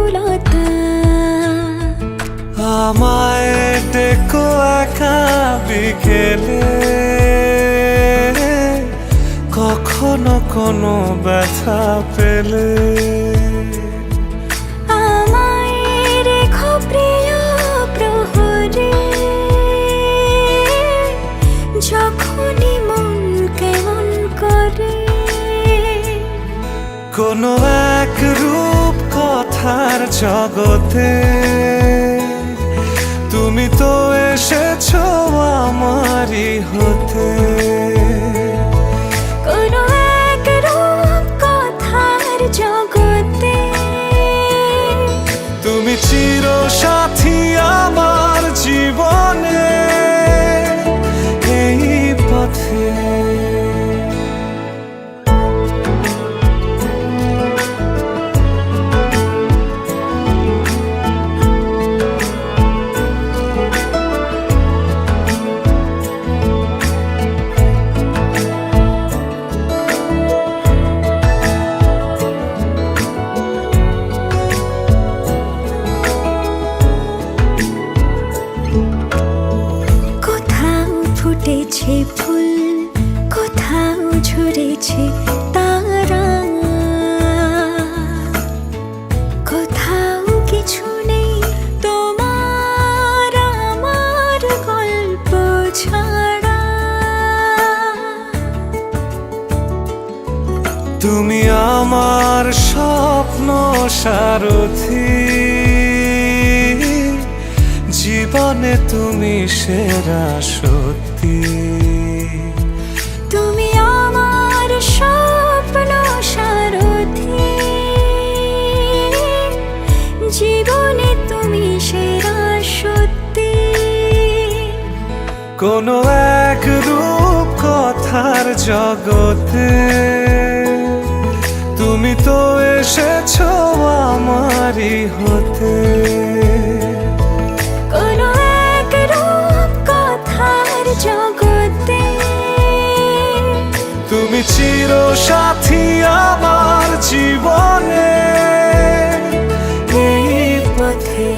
ব্যাকুলতা। আমায় ডেকো একা বিকেলে, কখনো কোনো ব্যথা পেলে। আমায় রেখো প্রিয় প্রহরে, যখনই মন কেমন করে। কোনো এক রূপ কথার জগতে তুমি তো এসেছো আমারই হতে। কোনো এক রূপ কথার জগতে তুমি চির সাথী আমার জীবনে, এই পথে। ফুটেছে ফুল, কোথাও ঝরেছে তারা, কোথাও কিছু নেই তোমার আমার গল্প ছাড়া। তুমি আমার স্বপ্ন সারথি, জীবনে তুমি সেরা সত্যি। তুমি আমার স্বপ্ন সারথি, জীবনে তুমি সেরা সত্যি। কোনো এক রূপ কথার জগতে তুমি তো এসেছো আমারই হতে। কোনো এক রূপ কথার জগতে তুমি চির সাথী আমার জীবনে, এই পথে।